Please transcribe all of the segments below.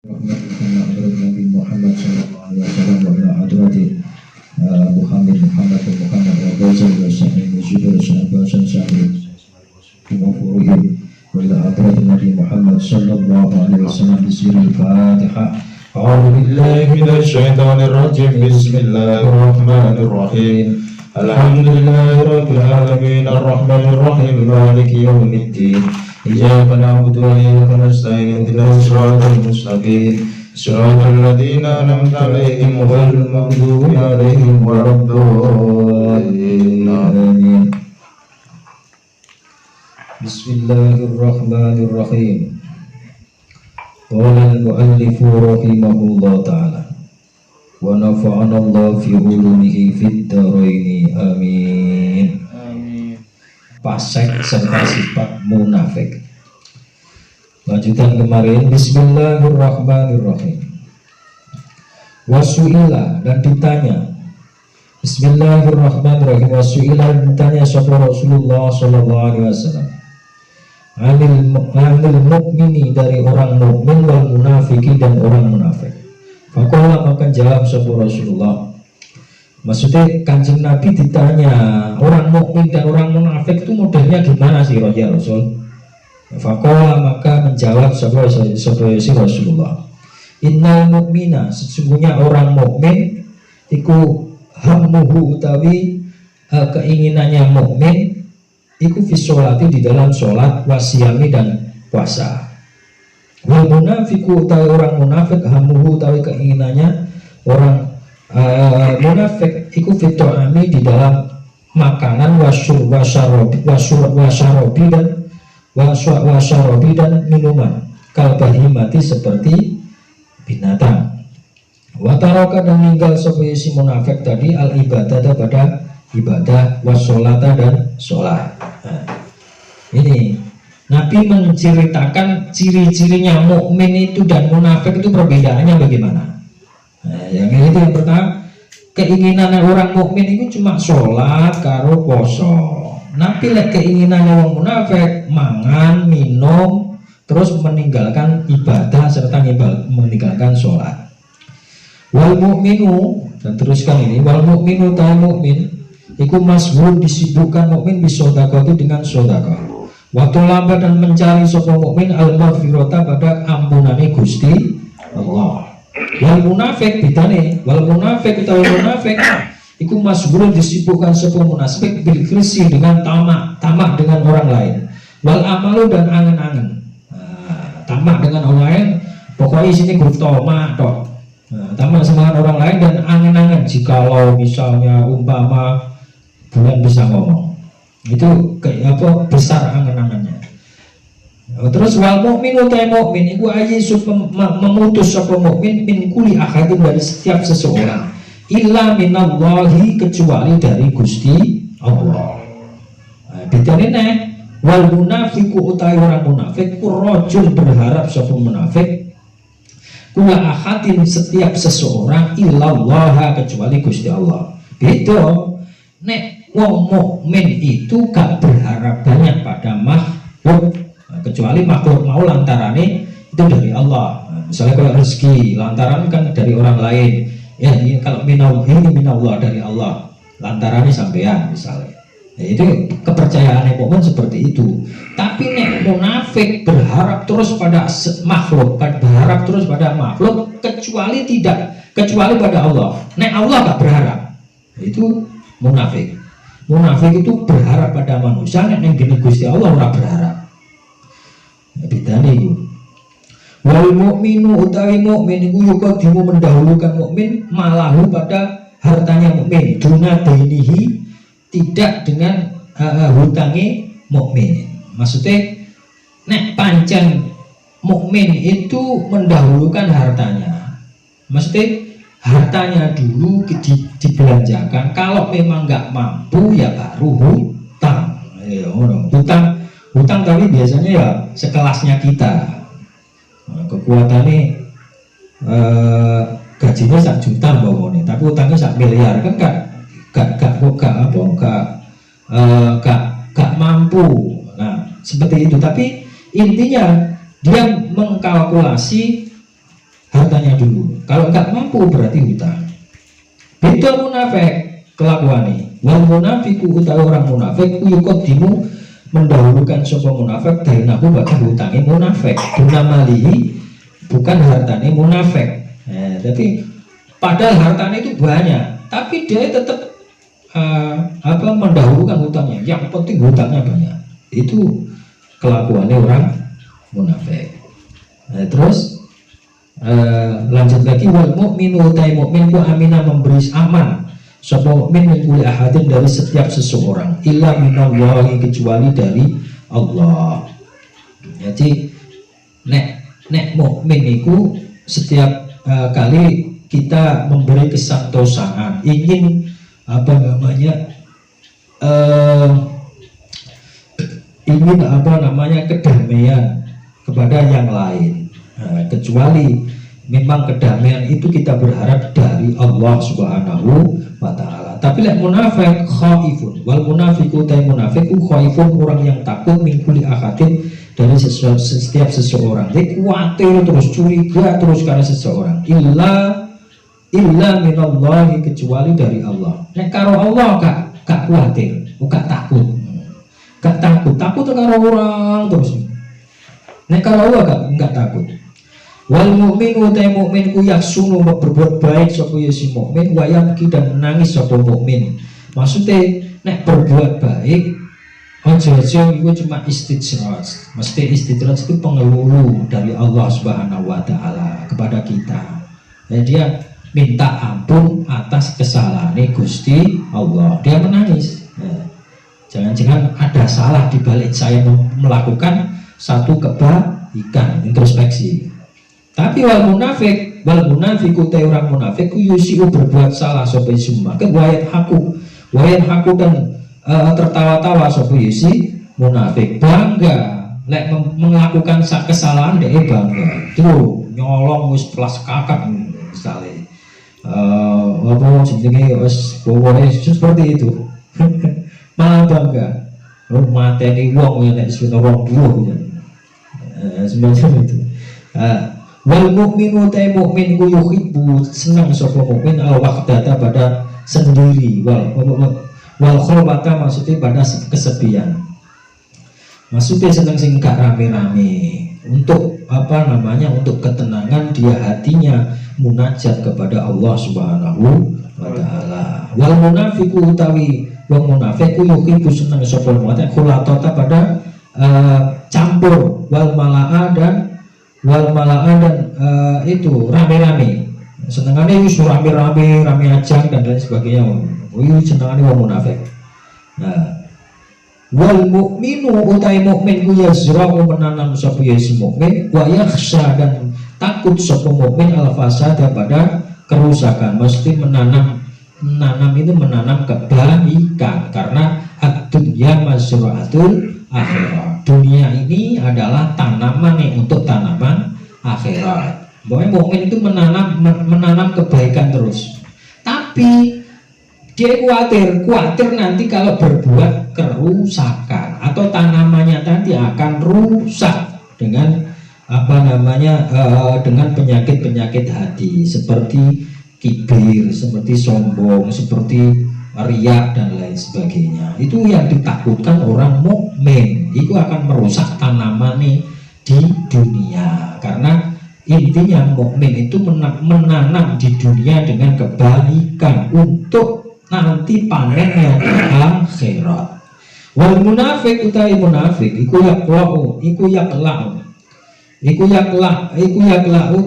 Nabi Muhammad sallallahu alaihi wasallam wa ala hadrati Muhammad wa Ghazal wa Sa'id wa Zubair wa Abbas wa Sa'id wa Furuhi wa ila hadrati Nabi Muhammad sallallahu alaihi wasallam bi sirril Fatihah. A'udzu billahi minasy syaithanir rajim. Bismillahir rahmanir rahim. Alhamdulillahi rabbil alamin arrahmanir rahim maliki yaumiddin. Iyyaka na'budu wa iyyaka nasta'in ihdinas siratal mustaqim siratal ladzina an'amta 'alaihim ghairil maghdubi 'alaihim waladdallin. Amin. Bismillahirrahmanirrahim. Qala al-mu'allifu rahimahullah ta'ala wa nafa'ana Allah fi ulumihi fid dharain. Amin. Pasek serta sifat munafik. Lanjutan kemarin. Bismillahirrahmanirrahim. Wasu'ila, dan ditanya. Bismillahirrahmanirrahim. Wasu'ila, dan ditanya sapa Rasulullah sallallahu alaihi wasallam anil mukmini, dari orang mukmin, wal munafiki, dan orang munafik. Faqala, maka jawab sapa Rasulullah. Maksudnya Kanjeng Nabi ditanya orang mukmin dan orang munafik itu modelnya gimana sih ya Rasul? Faqala, maka menjawab sapa Rasulullah, innal mu'mina, sesungguhnya orang mukmin iku hammuhu, utawi keinginannya mukmin iku fi sholati, di dalam sholat, wasiyami, dan puasa. Wal munafiku, utawi orang munafik, hammuhu, utawi keinginannya orang munafik iku fitoami, di dalam makanan, wasyarobi dan minuman, kalbahimati, seperti binatang. Wataroka, dan meninggal sebagai si munafik tadi al ibadah, pada ibadah, wasolata, dan sholat. Nah, ini Nabi menceritakan ciri-cirinya mukmin itu dan munafik itu perbedaannya bagaimana. Nah, yang itu yang pertama, keinginan orang mukmin itu cuma sholat karo poso. Nabi lek keinginannya orang munafik mangan, minum, terus meninggalkan ibadah serta meninggalkan sholat. Wal mukminu, dan teruskan ini, wal mukminu ta mukmin iku masbul, disibukkan mukmin bisodaqah, itu dengan sodaqah. Waktu laba, dan mencari sapa mukmin al-maghfirata, pada ampunane Gusti Allah. Wal munafik bidane, wal munafik utawa munafik iku masbul, disibukkan sapa munafik bil khirsi, dengan tamak dengan orang lain. Wal amalu, dan angen-angen. Tamak dengan orang lain, pokoknya sini gutoma tok. Tamak sama orang lain dan angen-angen. Jikalau misalnya umpama bulan bisa ngomong, itu kayak apa, besar angen-angennya. Terus wal mukminu ta mukmin iku ayyisu, memutus sapa mukmin min kulli ahadin, dari setiap seseorang, illa minallahi, kecuali dari Gusti Allah. Bedane nek wal munafiqu utawi orang munafik ku rajul, berharap sapa munafik kula ahadin, setiap seseorang, illallah, kecuali Gusti Allah. Beda nek wong mukmin itu gak berharap banyak pada makhluk, kecuali makhluk mau lantarane itu dari Allah. Misalnya kalau rezeki lantaran kan dari orang lain, ya ini kalau minallah, dari Allah, lantarannya sampean misalnya. Nah, itu kepercayaan mukmin seperti itu. Tapi nek munafik berharap terus pada makhluk, berharap terus pada makhluk, kecuali pada Allah. Nek Allah gak berharap, itu munafik. Munafik itu berharap pada manusia, nek ning gene Gusti Allah ora berharap. Bedane iku. Wal mukminu utawi mukmin iku yuqaddimu, mendahulukan mukmin malahu, pada hartanya mukmin, duna dainihi, tidak dengan hutangi mukmin. Maksudnya nek pancen mukmin itu mendahulukan hartanya. Maksudnya hartanya dulu dibelanjakan, kalau memang nggak mampu ya baru hutang. Hutang tapi biasanya ya sekelasnya kita. Kekuatannya gajinya 1 juta pokoknya, tapi hutangnya 1 miliar, kan gak mampu. Nah seperti itu. Tapi intinya dia mengkalkulasi hartanya dulu. Kalau nggak mampu berarti hutang. Beda munafik kelakuane. Wal munafiku utawi orang munafik yuqaddimu mendahulukan sapa munafik dainahu pada hutangnya munafik. Dunamalihi bukan hartanya munafik. Nah, tapi padahal hartanya itu banyak, tapi dia tetap mendahulukan hutangnya. Yang penting hutangnya banyak. Itu kelakuannya orang munafik. Nah, terus lanjut lagi, wal mu'minu utai mu'min ku amina memberi aman sapa mukmin min kulli ahadin dari setiap seseorang illa minallahi kecuali dari Allah. Jadi nek mukmin itu setiap kali kita memberi kesantosaan, ingin kedamaian kepada yang lain, kecuali memang kedamaian itu kita berharap dari Allah Subhanahu wa ta'ala. Tapi lek munafik khaifun, wal munafiku tay munafiku khaifun, orang yang takut mingkuli akadin dari setiap seseorang. Dia khawatir terus, curiga terus karena seseorang. Illa minallahi kecuali dari Allah. Nek karo Allah gak khawatir, gak takut. Gak takut karo orang terus. Nek karo Allah gak takut. Wal mu'minu ta mu'min ku yaksunu berbuat baik sapa ya si mukmin wa yabki dan menangis sapa mukmin. Maksudnya nek berbuat baik aja-aja itu cuma istidrat. Mesti istidrat itu pengeluh dari Allah Subhanahu wa taala kepada kita. Dan dia minta ampun atas kesalahannya Gusti Allah. Dia menangis. Jangan-jangan ada salah di balik saya melakukan satu kebaikan, introspeksi. Tapi wal munafiku te orang munafik yusiu berbuat salah sapa isma ke wayat haku dan tertawa-tawa sapa yusi munafik bangga lek melakukan kesalahan dia bangga tuh nyolong wis plus kakak misalnya apa jenenge wis pokoknya seperti itu malah bangga mateni wong nek wis wong duwe semacam itu. Wal mu'minu ta mu'min ku yuhibbu senang sapa mukmin al wahdata pada sendiri wal khulwata maksudnya pada kesepian. Maksudnya senang sing gak rame-rame untuk untuk ketenangan dia hatinya munajat kepada Allah Subhanahu wa taala. Wal munafiku utawi wong munafik ku yuhibbu senang sapa mukmin khulatata pada campur wal mala'a dan itu rame-rame senengannya itu rame ajang dan lain sebagainya. Itu senengannya wong munafik. Nah, wal mu'minu utai mukmin ku yazra'u menanam sapa si mukmin wa yakhsha dan takut sapa mukmin al fasada pada kerusakan. Mesti menanam itu menanam kebaikan karena ad-dunya mazra'atul akhirat. Dunia ini adalah tanaman untuk tanaman akhirat. Pokoknya mukmin itu menanam kebaikan terus. Tapi dia khawatir nanti kalau berbuat kerusakan atau tanamannya nanti akan rusak dengan dengan penyakit hati seperti kibir, seperti sombong, seperti riya dan lain sebagainya. Itu yang ditakutkan orang mukmin. Itu akan merusak tanaman di dunia. Karena intinya mukmin itu menanam di dunia dengan kebaikan untuk nanti panennya di akhirat. Wal munafik utai munafik iku yaklau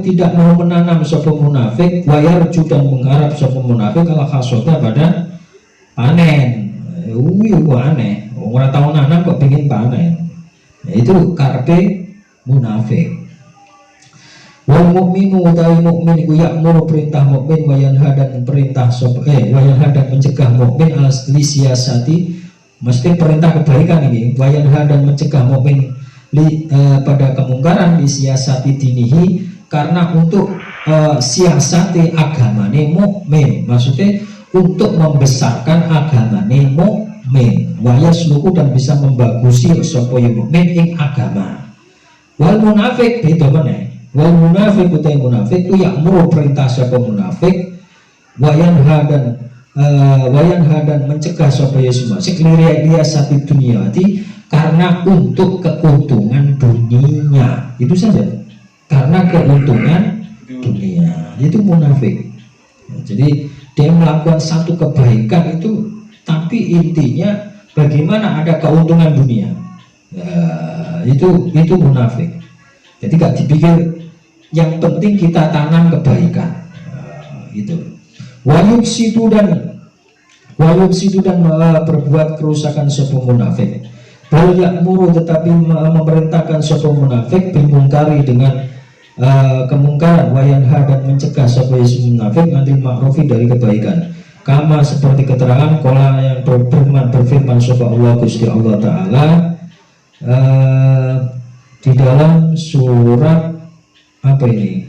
tidak mau menanam sapa munafik wayarju dan mengharap sapa munafik ala khasota pada panen. Aneh, orang tahu nanam kok pengen panen. Nah, itu karpe munafik. Wal mukminu utawi mukmin iku ya'muru perintah mukmin wa yanha dan perintah dan mencegah mukmin ala siasati, mesti perintah kebaikan ini wa yanha dan mencegah mukmin pada kemungkaran di siasati dinihi karena untuk siasati agamane mukmin, maksudnya untuk membesarkan agamane mukmin wa yasluku dan bisa membagusi sapa mukmin ing agama. Wal munafik beda meneh. Wal munafik utai munafik itu ya'muru perintah sapa munafik wayanha dan mencegah sapa munafik liya sati dunyati karena untuk keuntungan dunia. Itu saja. Karena keuntungan dunia. Itu munafik. Jadi dia melakukan satu kebaikan itu tapi intinya bagaimana ada keuntungan dunia. Itu munafik. Jadi gak dipikir yang penting kita tanam kebaikan. Itu. Wayufsidu dan berbuat kerusakan sapa munafik. Bal ya'muru tetapi memerintahkan sapa munafik bil mungkari dengan kemungkaran, wayanha dan mencegah sapa munafik anil ma'rufi dari kebaikan. Kama seperti keterangan qala yang berfirman sapa Allah Gusti Allah taala di dalam surat apa ini?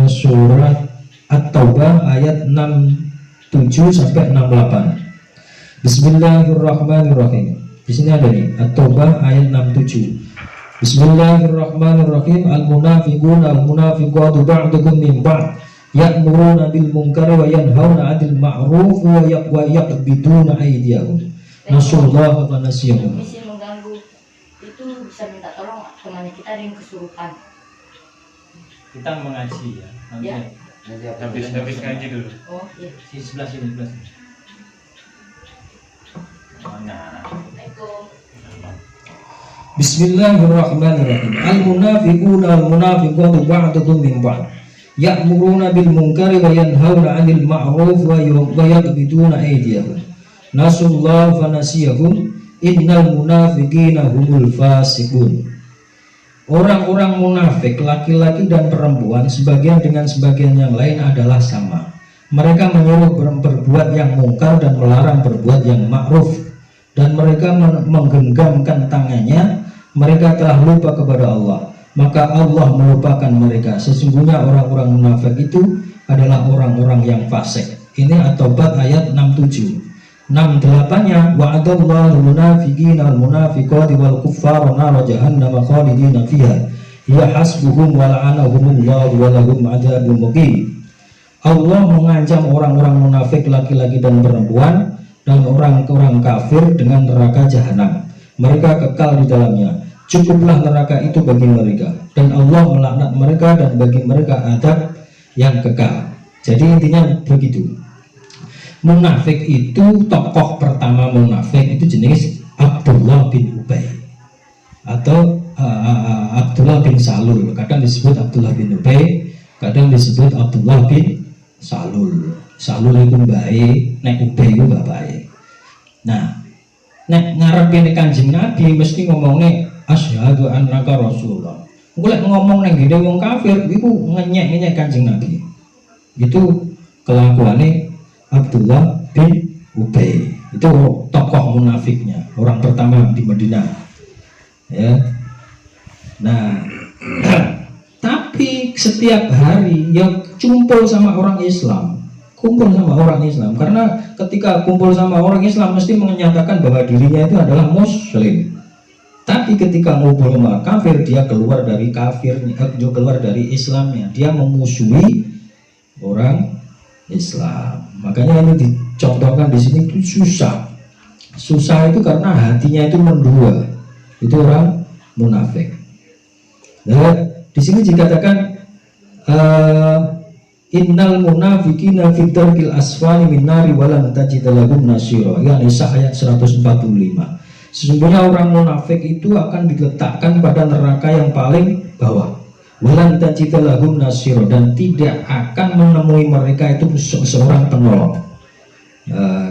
Surat At-Taubah ayat 67 sampai 68. Bismillahirrahmanirrahim. Di sini ada nih At-Taubah ayat 67. Bismillahirrahmanirrahim. Al-munafiquna al-munafiqatu ba'dukum min ba'd ya'muruna bil munkari wa yanhauna 'anil ma'ruf wa yaqbiduna aydiyahum. Nasallahu wa nasiyahum. Misi mengganggu itu bisa minta tolong temannya kita ada yang kesurupan. Kita mengaji ya. Nanti Ya. habis ngaji dulu. Oh iya. Di sebelah sini. Mana? Assalamualaikum. Bismillahirrahmanirrahim. Al-munafiquna al-munafiqatu ba'dukum min ba'd ya'muruna bil munkari wa yanhauna 'anil ma'ruf wa yaqbiduna aydiyahum. Nasallahu fa nasiyahum. Innal munafiqina humul fasiqun. Orang-orang munafik laki-laki dan perempuan sebagian dengan sebagian yang lain adalah sama. Mereka menyuruh berbuat yang mungkar dan melarang berbuat yang ma'ruf, dan mereka menggenggamkan tangannya. Mereka telah lupa kepada Allah, maka Allah melupakan mereka. Sesungguhnya orang-orang munafik itu adalah orang-orang yang fasik. Ini At-Taubah ayat 67. 68-nya wa'adallahu munafiqina wal munafiqati wal kuffara nar jahannam khalidina fiha hiya hasbuhum wa la'anahumullahu wa lahum 'adzabun muqim. Allah mengancam orang-orang munafik laki-laki dan perempuan dan orang-orang kafir dengan neraka jahanam. Mereka kekal di dalamnya. Cukuplah neraka itu bagi mereka, dan Allah melaknat mereka dan bagi mereka adab yang kekal. Jadi intinya begitu. Munafik itu tokoh pertama munafik itu jenis Abdullah bin Ubay atau Abdullah bin Salul. Kadang disebut Abdullah bin Ubay, kadang disebut Abdullah bin Salul. Salul itu baik, nek Ubay itu gak baik. Nah, nek ngarepin Kanjeng Nabi mesti ngomongnya asyhadu annaka Rasulullah. Golek ngomong nang gede wong kafir iku ngenyek-ngenyek Kanjeng Nabi. Itu kelakuannya Abdullah bin Ubay. Itu tokoh munafiknya, orang pertama di Madinah. Ya. Nah, tapi setiap hari ya kumpul sama orang Islam. Karena ketika kumpul sama orang Islam mesti menyatakan bahwa dirinya itu adalah muslim. Tapi ketika ngumpul sama kafir, dia keluar dari kafirnya, keluar dari Islamnya. Dia memusuhi orang Islam. Makanya ini dicontohkan di sini itu susah. Susah itu karena hatinya itu mendua. Itu orang munafik. Nah, di sini dikatakan innal munafiqina fi darkil asfali min nari walan tajid lahum nasira. Ya Nisa ayat 145. Sesungguhnya orang munafik itu akan diletakkan pada neraka yang paling bawah. Walan tajid lahum nasira, dan tidak akan menemui mereka itu seorang penolong.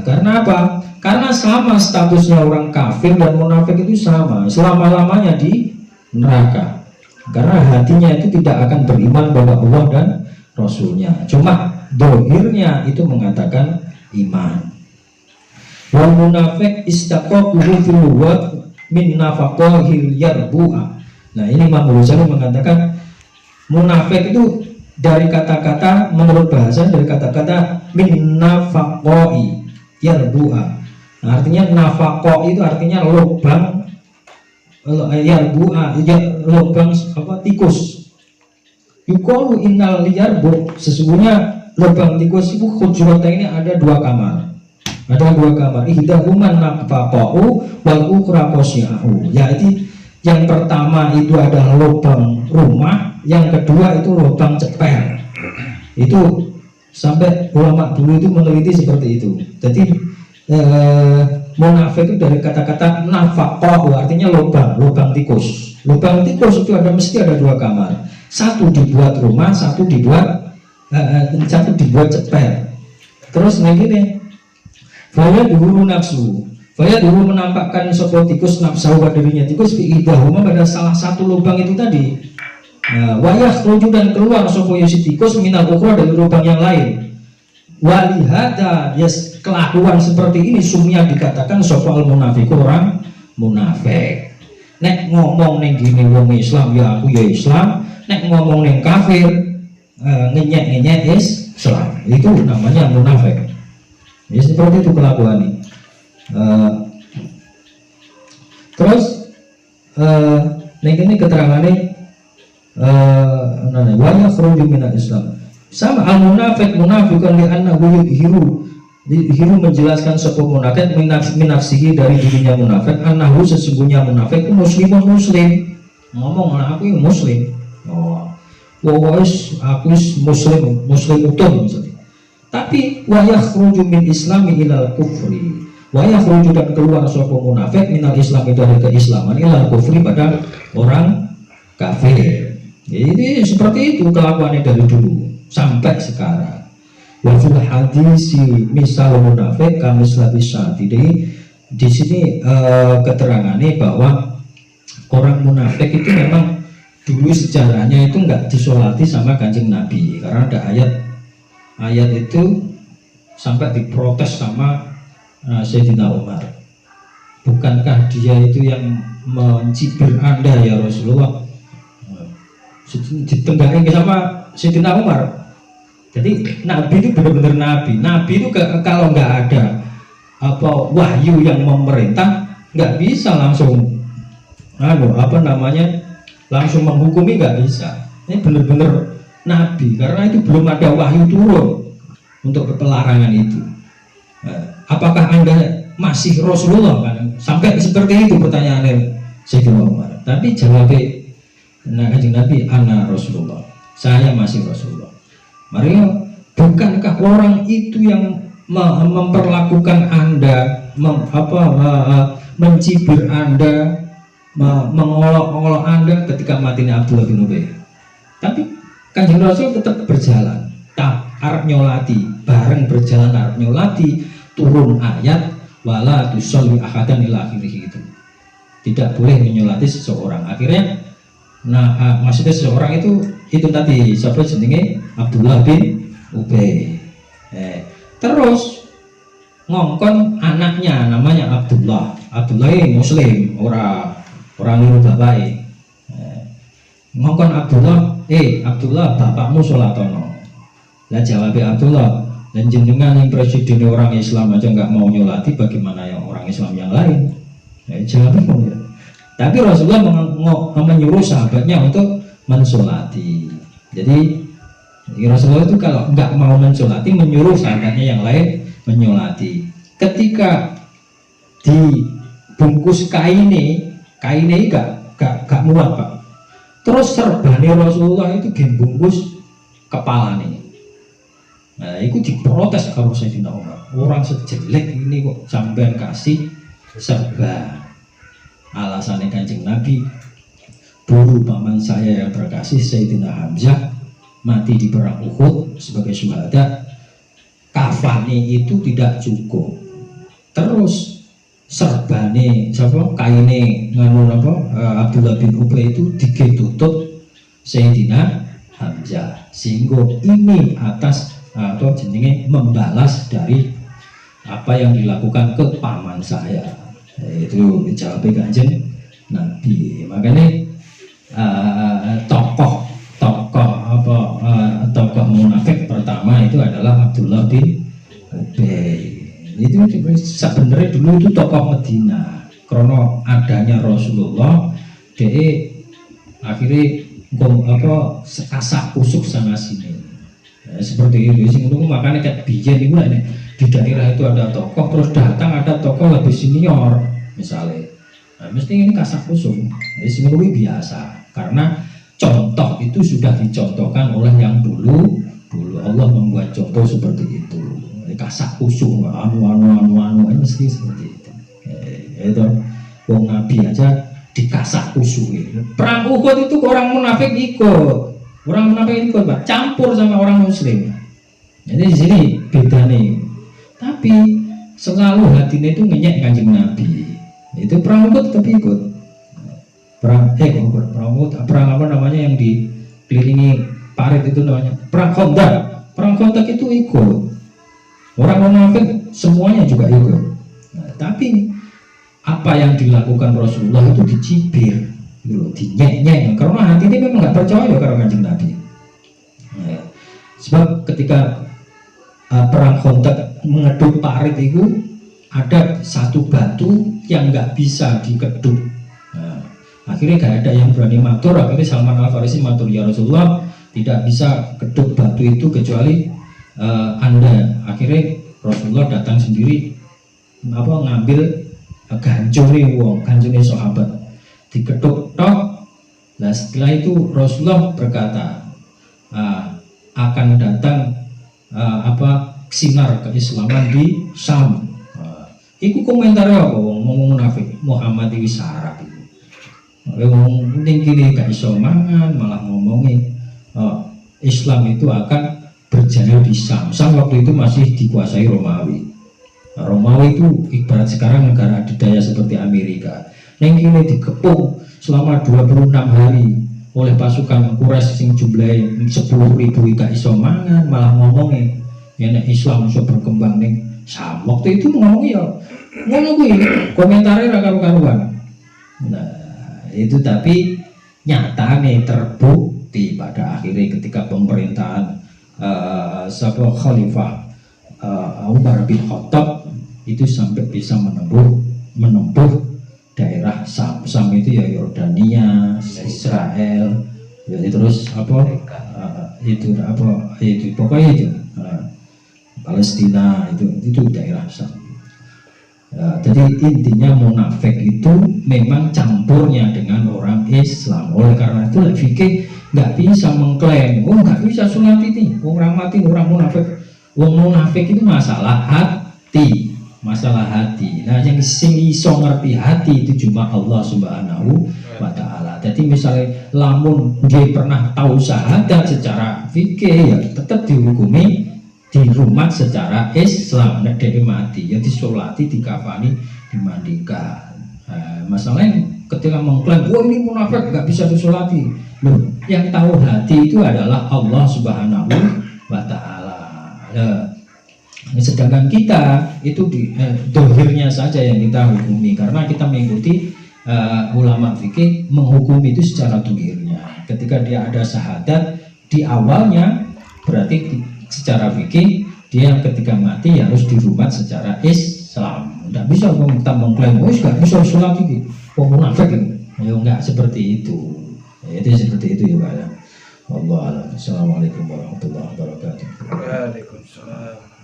Karena apa? Karena sama statusnya orang kafir dan munafik itu sama, selama-lamanya di neraka. Karena hatinya itu tidak akan beriman bahwa Allah dan Rasulnya. Cuma dohirnya itu mengatakan iman. Wal munafik istaqaquhu fil lughah min nafaqahil yarbu'a. Nah, ini Imam Ghazali mengatakan munafik itu dari kata-kata, menurut bahasa dari kata-kata min nafaqai yarbu'a. Nah, artinya nafaqah itu artinya lubang, yarbu'a, lubang apa, tikus. Yuqalu innal liyarbu, sesungguhnya lubang tikus itu hujurata ini ada 2 kamar. Ada 2 kamar. Ihdahuma nafaqa'u wal ukhra qasi'ahu. Yaitu yang pertama itu adalah lubang rumah, yang kedua itu lubang ceper. Itu sampai ulama dulu itu meneliti seperti itu. Jadi munafik itu dari kata-kata nafaqa'u, artinya lubang tikus. Lubang tikus itu mesti ada 2 kamar. Satu dibuat rumah, satu dibuat ceper. Terus begini, Faya dulu nafsu, Faya dulu menampakkan sopo tikus nafsu pada dirinya tikus fi'idahuma pada salah satu lubang itu tadi. Wayah keruju dan keluar sopo yusi tikus minal ukra dari lubang yang lain. Walihada, yes, kelakuan seperti ini sumnya dikatakan sopo al munafiku, orang munafik. Nek ngomong neng gini wong Islam ya aku ya Islam, nek ngomong neng kafir ngenyek Islam, itu namanya munafik. Ya seperti itu kelakuannya. Terus ini keterangannya wajah khruju minal Islam. Sama al munafikan li annahu hiru menjelaskan sebuah munafik minafsihi dari dirinya munafik, annahu sesungguhnya munafik itu muslim. Ngomong aku muslim. Aku muslim utuh misalnya. Tapi wayah khruju min islami ilal kufri, wayah khruju dan keluar sapa munafik minal islam itu dari keislaman ilal kufri pada orang kafir. Jadi seperti itu kelakuannya dari dulu sampai sekarang. Wa fil hadisi misal munafik kamis labis saat ini di sini keterangannya bahwa orang munafik itu memang dulu sejarahnya itu enggak disolati sama Kanjeng Nabi, karena ada ayat itu sampai diprotes sama Sayyidina Umar. Bukankah dia itu yang mencibir Anda ya Rasulullah? Ditenggahin sama Sayyidina Umar. Jadi Nabi itu benar-benar Nabi itu kalau nggak ada wahyu yang memerintah, nggak bisa langsung langsung menghukumi, nggak bisa. Ini benar-benar Nabi, karena itu belum ada wahyu turun untuk pelarangan itu. Apakah Anda masih Rasulullah? Kan sampai seperti itu pertanyaannya Sayyidina Umar. Tapi jawabnya Kanjeng Nabi, ana Rasulullah, saya masih Rasulullah. Maria, bukankah orang itu yang memperlakukan Anda, mencibir Anda, mengolok-olok Anda ketika matinya Abdullah bin Ubay? Tapi Kanjeng Rasul tetap berjalan, arep nyolati, bareng berjalan arep nyolati, turun ayat wala tusalli ahadan ila akhirih itu. Tidak boleh menyolati seseorang. Akhirnya maksudnya seseorang itu tadi siapa jenenge Abdullah bin Ubay. Terus ngongkon anaknya namanya Abdullah ini muslim, orang niru bapake. Ngongkon Abdullah bapakmu sholatono. Lah jawabnya Abdullah, dan jenengan yang presiden orang Islam aja nggak mau nyolati, bagaimana yang orang Islam yang lain? Jawabnya. Tapi Rasulullah menyuruh sahabatnya untuk mensolati. Jadi Rasulullah itu kalau nggak mau mensolati, menyuruh sahabatnya yang lain menyolati. Ketika dibungkus kainnya gak muat Pak. Terus serbane Rasulullah itu dibungkus kepala nih. Nah, itu diprotes kalau Sayyidina Umar. Orang sejelek ini kok sampean kasih serba. Alasannya Kanjeng Nabi, dulu paman saya yang terkasih Sayyidina Hamzah mati di perang Uhud sebagai syuhada, kafani itu tidak cukup. Terus serbane kaine Abdullah bin Ubay itu ditutup Sayyidina Hamzah, sehingga ini atas atau jenenge membalas dari apa yang dilakukan ke paman saya. Itu jawab Kanjeng Nabi. Makanya tokoh munafik pertama itu adalah Abdullah bin Ubay. Itu sebenarnya dulu itu tokoh Medina. Karena adanya Rasulullah, dia akhirnya apa kasak kusuk sana sini. Seperti itu sing itu makanya kayak biyen itu lah di daerah itu ada tokoh terus datang ada tokoh lebih senior misalnya. Nah, mesti ini kasak kusuk. Jadi sing biasa karena contoh itu sudah dicontohkan oleh yang dulu Allah membuat contoh seperti itu. Kasak kusuk anu mesti seperti itu. Itu wong nabi aja dikasak kusuk. Perang Uhud itu orang munafik ikut. Orang munafik ikut, Pak, campur sama orang muslim. Jadi di sini beda nih. Tapi selalu hatinya itu ngenyek Kanjeng Nabi. Itu perang Uhud tetap ikut. Perang Uhud, perang apa namanya yang dikelilingi parit itu namanya perang Khandaq. Perang Khandaq itu ikut. Orang munafik semuanya juga ikut. Nah, tapi apa yang dilakukan Rasulullah itu dicibir. Dinyek-nyek karena hati ini memang nggak percaya karena Kanjeng Nabi. Nah, sebab ketika perang Khandaq mengeduk parit itu ada satu batu yang nggak bisa dikeduk. Nah, akhirnya gak ada yang berani matur. Akhirnya Salman Al Farisi matur, ya Rasulullah tidak bisa keduk batu itu kecuali Anda. Akhirnya Rasulullah datang sendiri ngambil ganjungnya sahabat. Diketuk tok. Nah setelah itu Rasulullah berkata akan datang sinar keislaman di Syam. Iku komentarnya apa? Ngomong munafik Muhammad ini sarap itu. Ngomong tinggi gak iso mangan malah ngomongin Islam itu akan berjaya di Syam. Syam waktu itu masih dikuasai Romawi. Romawi itu ibarat sekarang negara adidaya seperti Amerika. Yang ini dikepung selama 26 hari oleh pasukan Quraisy sing jumlahe 10.000 gak iso mangan malah ngomongin ya nek Islam iso berkembang ning Syam. Waktu itu ngomong ya ngono kuwi komentare ra karu-karuan. Nah, itu tapi nyatane terbukti pada akhirnya ketika pemerintahan Khalifah Umar bin Khattab itu sampai bisa menempuh daerah Syam. Syam itu ya Yordania, Israel, ya terus itu pokoknya itu Palestina itu daerah Syam. Jadi intinya munafik itu memang campurnya dengan orang Islam. Oleh karena itu fikih nggak bisa mengklaim, nggak bisa sholat ini, orang mati orang munafik. Munafik itu masalah hati. Masalah hati. Nah, yang sing iso ngerti hati itu cuma Allah Subhanahu wa taala. Jadi misalnya lamun dia pernah tahu syahadat secara fikih ya tetap dihukumi di rumah secara Islam. Nek dia mati ya disolati, dikafani, dimandikan. Masalahnya ketika mengklaim ini munafik nggak bisa disolati. Loh, yang tahu hati itu adalah Allah Subhanahu wa taala. Sedangkan kita itu di dohirnya saja yang kita hukumi karena kita mengikuti ulama fikih menghukumi itu secara dohirnya. Ketika dia ada syahadat di awalnya berarti secara fikih dia ketika mati harus dirumat secara Islam. Tidak bisa kita mengklaim nggak bisa sholat ini munafik itu. Ya nggak seperti itu. Ya, itu seperti itu ya Pak. Allah. Assalamualaikum warahmatullahi wabarakatuh. Waalaikumsalam.